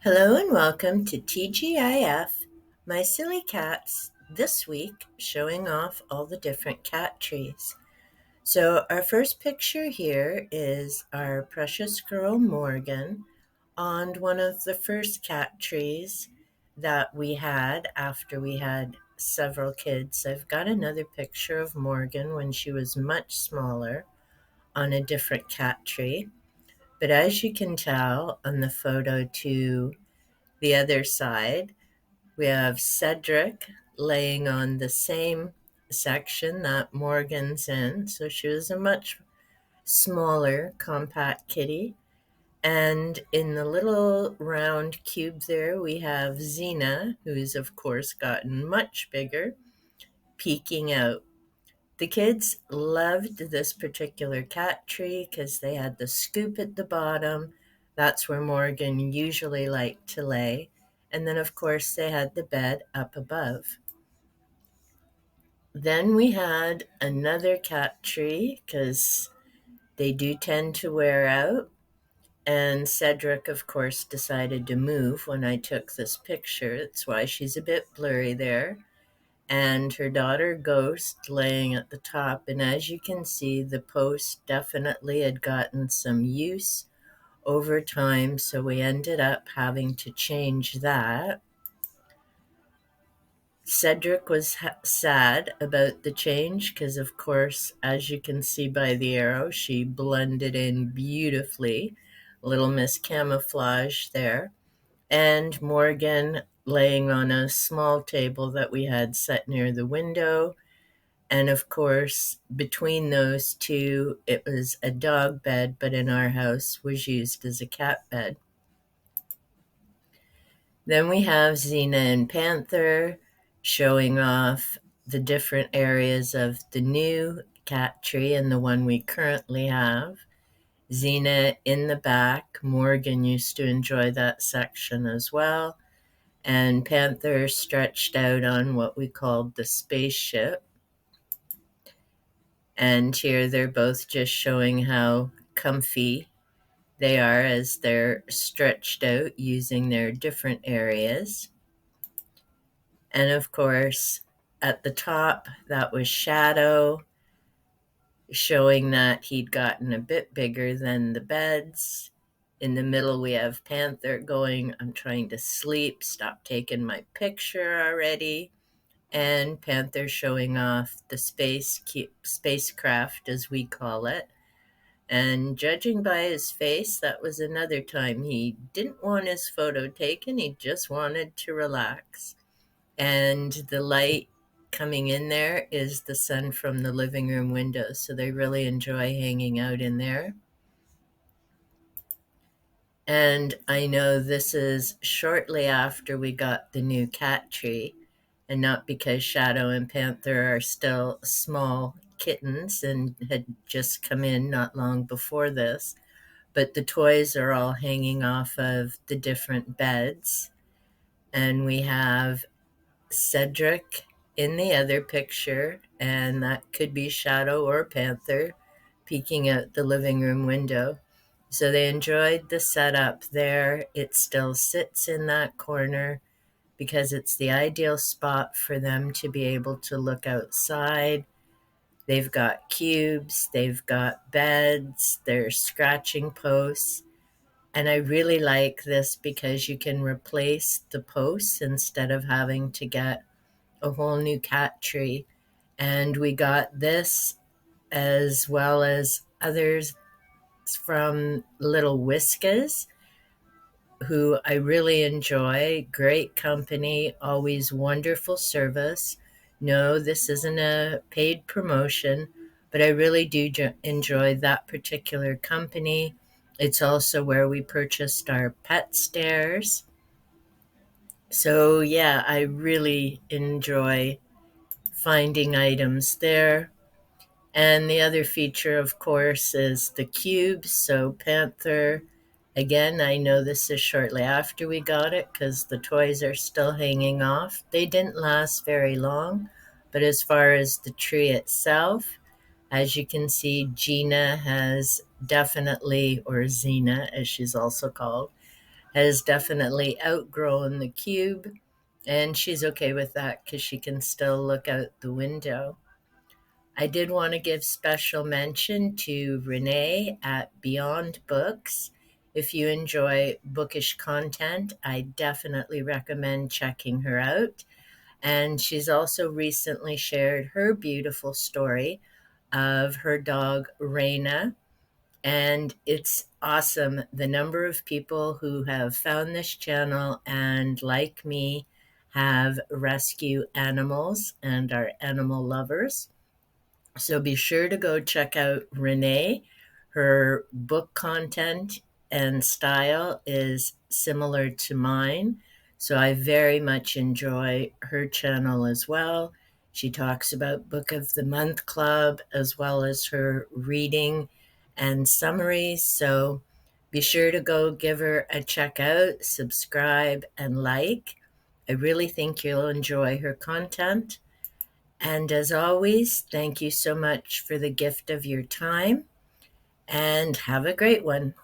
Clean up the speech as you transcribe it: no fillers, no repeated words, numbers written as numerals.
Hello and welcome to TGIF, My Silly Cats, this week showing off all the different cat trees. So, our first picture here is our precious girl Morgan on one of the first cat trees that we had after we had several kids. I've got another picture of Morgan when she was much smaller on a different cat tree. But as you can tell on the photo to the other side, we have Cedric laying on the same section that Morgan's in. So she was a much smaller, compact kitty. And in the little round cube there, we have Xena, who's of course gotten much bigger, peeking out. The kids loved this particular cat tree because they had the scoop at the bottom. That's where Morgan usually liked to lay. And then, of course, they had the bed up above. Then we had another cat tree because they do tend to wear out. And Cedric, of course, decided to move when I took this picture. That's why she's a bit blurry there. And her daughter Ghost laying at the top. And as you can see, the post definitely had gotten some use over time, so we ended up having to change that. Cedric was sad about the change because, of course, as you can see by the arrow, she blended in beautifully. Little Miss Camouflage there. And Morgan laying on a small table that we had set near the window. And of course, between those two, it was a dog bed, but in our house was used as a cat bed. Then we have Xena and Panther showing off the different areas of the new cat tree and the one we currently have. Xena in the back. Morgan used to enjoy that section as well. And Panther stretched out on what we called the spaceship. And here they're both just showing how comfy they are as they're stretched out using their different areas. And of course, at the top, that was Shadow, showing that he'd gotten a bit bigger than the beds. In the middle, we have Panther going, I'm trying to sleep, stop taking my picture already. And Panther showing off the spacecraft, as we call it. And judging by his face, that was another time he didn't want his photo taken, he just wanted to relax. And the light coming in there is the sun from the living room window, so they really enjoy hanging out in there. And I know this is shortly after we got the new cat tree, and not because Shadow and Panther are still small kittens and had just come in not long before this, but the toys are all hanging off of the different beds. And we have Cedric in the other picture, and that could be Shadow or Panther peeking out the living room window. So they enjoyed the setup there. It still sits in that corner because it's the ideal spot for them to be able to look outside. They've got cubes, they've got beds, there's scratching posts. And I really like this because you can replace the posts instead of having to get a whole new cat tree. And we got this as well as others from Little Whiskas, who I really enjoy. Great company, always wonderful service. No, this isn't a paid promotion, but I really do enjoy that particular company. It's also where we purchased our pet stairs. So, yeah, I really enjoy finding items there. And the other feature, of course, is the cubes. So, Panther, again, I know this is shortly after we got it because the toys are still hanging off. They didn't last very long, but as far as the tree itself, as you can see, Gina has definitely, or Xena as she's also called, has definitely outgrown the cube, and she's okay with that because she can still look out the window. I did want to give special mention to Renee at Beyond Books. If you enjoy bookish content, I definitely recommend checking her out. And she's also recently shared her beautiful story of her dog, Raina. And it's awesome the number of people who have found this channel and, like me, have rescue animals and are animal lovers. So be sure to go check out Renee. Her book content and style is similar to mine. So I very much enjoy her channel as well. She talks about Book of the Month Club as well as her reading and summaries. So be sure to go give her a check out, subscribe, and like. I really think you'll enjoy her content. And as always, thank you so much for the gift of your time and have a great one.